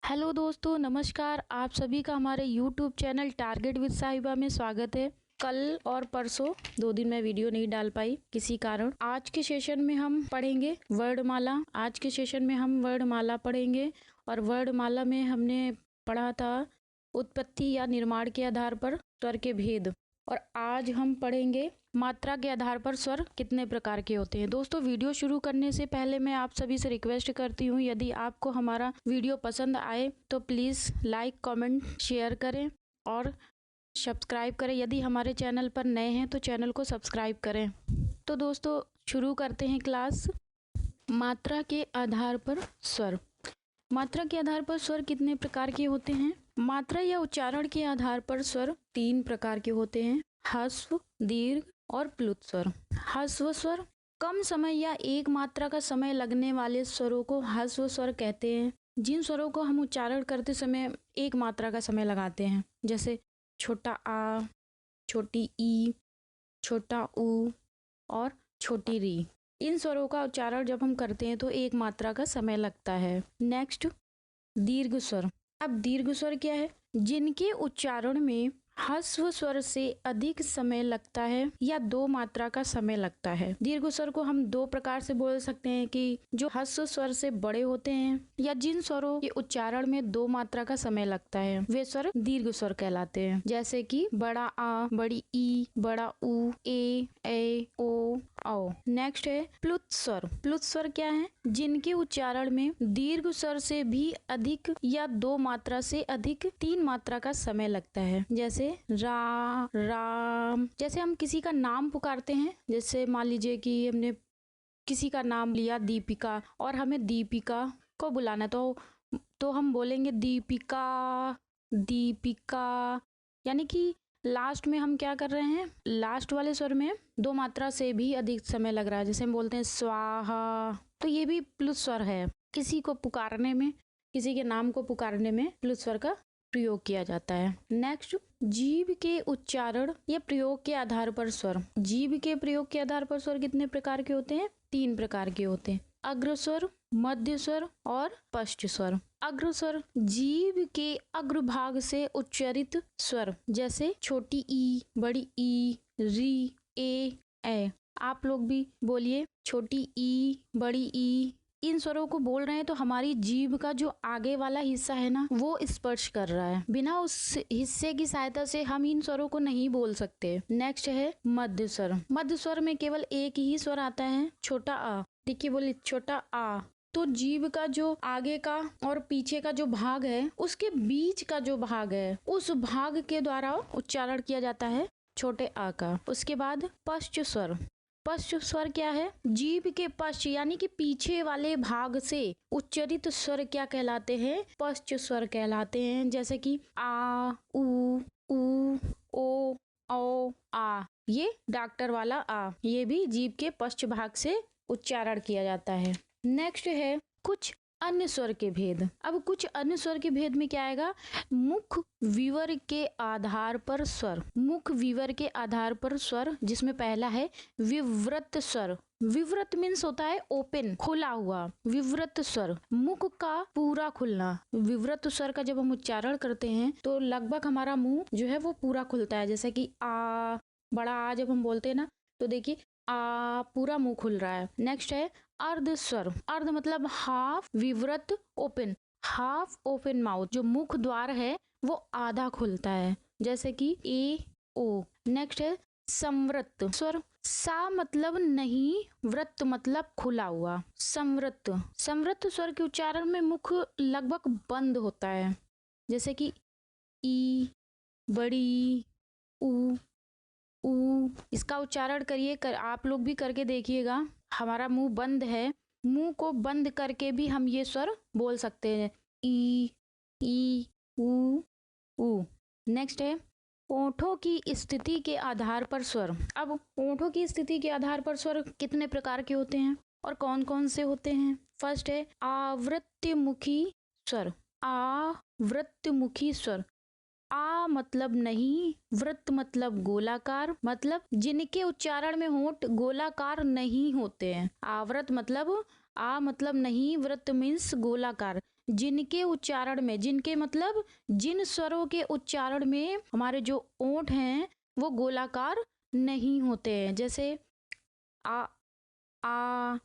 Hello दोस्तों, नमस्कार। आप सभी का हमारे यूट्यूब चैनल टारगेट विद साहिबा में स्वागत है। कल और परसों 2 दिन मैं वीडियो नहीं डाल पाई किसी कारण। आज के सेशन में हम पढ़ेंगे वर्णमाला पढ़ेंगे। और वर्णमाला में हमने पढ़ा था उत्पत्ति या निर्माण के आधार पर स्वर के भेद। और आज हम पढ़ेंगे मात्रा के आधार पर स्वर कितने प्रकार के होते हैं। दोस्तों, वीडियो शुरू करने से पहले मैं आप सभी से रिक्वेस्ट करती हूँ, यदि आपको हमारा वीडियो पसंद आए तो प्लीज़ लाइक, कमेंट, शेयर करें और सब्सक्राइब करें। यदि हमारे चैनल पर नए हैं तो चैनल को सब्सक्राइब करें। तो दोस्तों, शुरू करते हैं क्लास। मात्रा के आधार पर स्वर। मात्रा के आधार पर स्वर कितने प्रकार के होते हैं? मात्रा या उच्चारण के आधार पर स्वर 3 प्रकार के होते हैं: ह्रस्व, दीर्घ और प्लुत स्वर। ह्रस्व स्वर कम समय या एक मात्रा का समय लगने वाले स्वरों को ह्रस्व स्वर कहते हैं। जिन स्वरों को हम उच्चारण करते समय एक मात्रा का समय लगाते हैं, जैसे छोटा आ, छोटी ई, छोटा ऊ और छोटी री, इन स्वरों का उच्चारण जब हम करते हैं तो एक मात्रा का समय लगता है। नेक्स्ट, दीर्घ स्वर। अब दीर्घ स्वर क्या है? जिनके उच्चारण में ह्रस्व स्वर से अधिक समय लगता है या 2 मात्रा का समय लगता है। दीर्घ स्वर को हम 2 प्रकार से बोल सकते हैं कि जो ह्रस्व स्वर से बड़े होते हैं या जिन स्वरों के उच्चारण में 2 मात्रा का समय लगता है, वे स्वर दीर्घ स्वर कहलाते हैं। जैसे कि बड़ा आ, बड़ी ई, बड़ा ऊ, ए, ओ, औ। नेक्स्ट है प्लुत स्वर। प्लुत स्वर क्या है? जिनके उच्चारण में दीर्घ स्वर से भी अधिक या 2 मात्रा से अधिक 3 मात्रा का समय लगता है। जैसे रा, राम। जैसे हम किसी का नाम पुकारते हैं, जैसे मान लीजिए कि हमने किसी का नाम लिया दीपिका और हमें दीपिका को बुलाना है, तो हम बोलेंगे दीपिका, दीपिका। यानी कि लास्ट में हम क्या कर रहे हैं? लास्ट वाले स्वर में 2 मात्रा से भी अधिक समय लग रहा है। जैसे हम बोलते हैं स्वाहा, तो ये भी प्लुत स्वर है। किसी को पुकारने में, किसी के नाम को पुकारने में प्लुत स्वर का प्रयोग किया जाता है। नेक्स्ट, जीभ के उच्चारण या प्रयोग के आधार पर स्वर। जीभ के प्रयोग के आधार पर स्वर कितने प्रकार के होते हैं? 3 प्रकार के होते हैं: अग्रस्वर, मध्य स्वर और पश्च स्वर। अग्रस्वर जीभ के अग्रभाग से उच्चारित स्वर, जैसे छोटी ई, बड़ी ई, री, ए। आप लोग भी बोलिए छोटी ई, बड़ी ई। इन स्वरों को बोल रहे हैं तो हमारी जीभ का जो आगे वाला हिस्सा है ना, वो स्पर्श कर रहा है। बिना उस हिस्से की सहायता से हम इन स्वरों को नहीं बोल सकते। नेक्स्ट है मध्य स्वर। मध्य स्वर में केवल एक ही स्वर आता है, छोटा आ। देखिए, बोलिए छोटा आ। तो जीभ का जो आगे का और पीछे का जो भाग है, उसके बीच का जो भाग है, उस भाग के द्वारा उच्चारण किया जाता है छोटे आ का। उसके बाद पश्च स्वर। पश्च स्वर क्या है? जीभ के पश्च यानी कि पीछे वाले भाग से उच्चारित स्वर क्या कहलाते हैं? पश्च स्वर कहलाते हैं। जैसे कि आ, ऊ, ओ, औ, आ। ये डॉक्टर वाला आ, ये भी जीभ के पश्च भाग से उच्चारण किया जाता है। नेक्स्ट है कुछ अन्य स्वर के भेद। अब कुछ अन्य स्वर के भेद में क्या आएगा? मुख विवर के आधार पर स्वर। मुख विवर के आधार पर स्वर, जिसमें पहला है विव्रत स्वर। विव्रत मीन्स होता है ओपन, खुला हुआ। विव्रत स्वर, मुख का पूरा खुलना। विव्रत स्वर का जब हम उच्चारण करते हैं तो लगभग हमारा मुंह जो है वो पूरा खुलता है। जैसे कि आ, बड़ा आ जब हम बोलते हैं ना, तो देखिए आ, पूरा मुंह खुल रहा है। नेक्स्ट है अर्ध स्वर। अर्ध मतलब हाफ विव्रत ओपन, हाफ ओपन माउथ। जो मुख द्वार है वो आधा खुलता है, जैसे कि ए, ओ। नेक्स्ट है संवृत स्वर। सा मतलब नहीं, व्रत मतलब खुला हुआ। संवृत। संवृत स्वर के उच्चारण में मुख लगभग बंद होता है, जैसे कि ई, बड़ी, ऊ। इसका उच्चारण करिए, आप लोग भी करके देखिएगा। हमारा मुंह बंद है, मुंह को बंद करके भी हम ये स्वर बोल सकते हैं, ई, ऊ। नेक्स्ट है ओठों की स्थिति के आधार पर स्वर। अब ओठों की स्थिति के आधार पर स्वर कितने प्रकार के होते हैं और कौन कौन से होते हैं? फर्स्ट है आवृत्तिमुखी स्वर। आवृत्तिमुखी स्वर। आ मतलब नहीं, वृत्त मतलब गोलाकार, मतलब जिनके उच्चारण में होंठ गोलाकार नहीं होते हैं। आवृत मतलब आ मतलब नहीं, वृत्त मीन्स गोलाकार, जिनके उच्चारण में, जिनके मतलब जिन स्वरों के उच्चारण में हमारे जो ओंठ हैं वो गोलाकार नहीं होते हैं, जैसे आ, आ,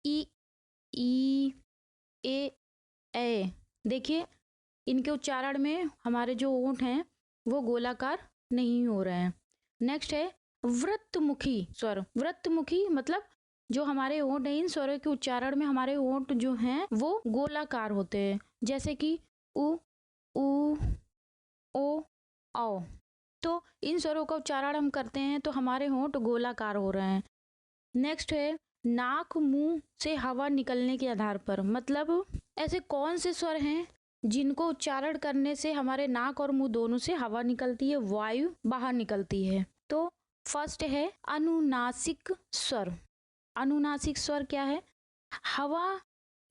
ई, ए। देखिए इनके उच्चारण में हमारे जो ओंठ हैं वो गोलाकार नहीं हो रहे हैं। नेक्स्ट है वृत्तमुखी स्वर। वृत्तमुखी मतलब जो हमारे ओंठ हैं, इन स्वरों के उच्चारण में हमारे ओंठ जो हैं वो गोलाकार होते हैं, जैसे कि उ, ओ, औ। तो इन स्वरों का उच्चारण हम करते हैं तो हमारे होंठ गोलाकार हो रहे हैं। नेक्स्ट है नाक मुंह से हवा निकलने के आधार पर, मतलब ऐसे कौन से स्वर हैं जिनको उच्चारण करने से हमारे नाक और मुंह दोनों से हवा निकलती है, वायु बाहर निकलती है। तो फर्स्ट है अनुनासिक स्वर। अनुनासिक स्वर क्या है? हवा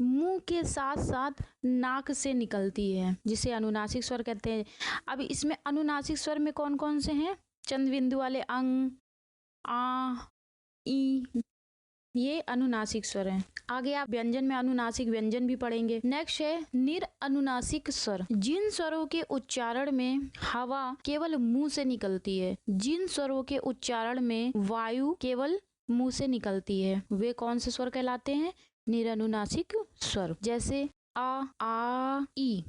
मुंह के साथ साथ नाक से निकलती है, जिसे अनुनासिक स्वर कहते हैं। अब इसमें अनुनासिक स्वर में कौन कौन से हैं? चंद बिंदु वाले अंग, आ, ई, ये अनुनासिक स्वर हैं। आगे आप व्यंजन में अनुनासिक व्यंजन भी पढ़ेंगे। नेक्स्ट है निरअनुनासिक स्वर। जिन स्वरों के उच्चारण में हवा केवल मुंह से निकलती है, जिन स्वरों के उच्चारण में वायु केवल मुंह से निकलती है, वे कौन से स्वर कहलाते हैं? निरअनुनासिक स्वर। जैसे आ, ई,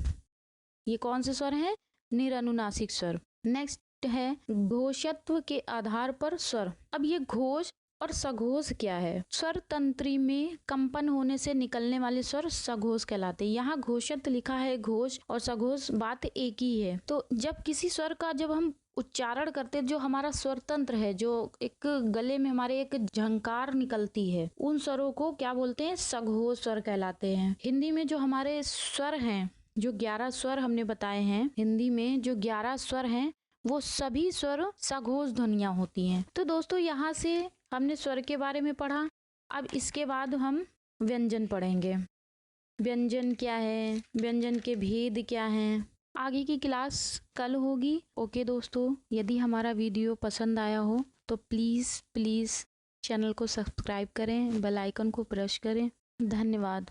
ये कौन से स्वर हैं? निरअनुनासिक स्वर। नेक्स्ट है घोषत्व के आधार पर स्वर। अब ये घोष और सघोष क्या है? स्वर तंत्री में कंपन होने से निकलने वाले स्वर सघोष कहलाते हैं। यहाँ घोषत्व लिखा है, घोष और सघोष बात एक ही है। तो जब किसी स्वर का जब हम उच्चारण करते हैं, जो हमारा स्वर तंत्र है, जो एक गले में हमारे एक झंकार निकलती है, उन स्वरों को क्या बोलते हैं? सघोष स्वर कहलाते हैं। हिंदी में जो हमारे स्वर हैं, जो 11 स्वर हमने बताए हैं, हिंदी में जो 11 स्वर हैं वो सभी स्वर सघोष ध्वनियां होती हैं। तो दोस्तों यहाँ से हमने स्वर के बारे में पढ़ा। अब इसके बाद हम व्यंजन पढ़ेंगे। व्यंजन क्या है, व्यंजन के भेद क्या हैं, आगे की क्लास कल होगी। ओके दोस्तों, यदि हमारा वीडियो पसंद आया हो तो प्लीज़ चैनल को सब्सक्राइब करें, बेल आइकन को प्रेस करें। धन्यवाद।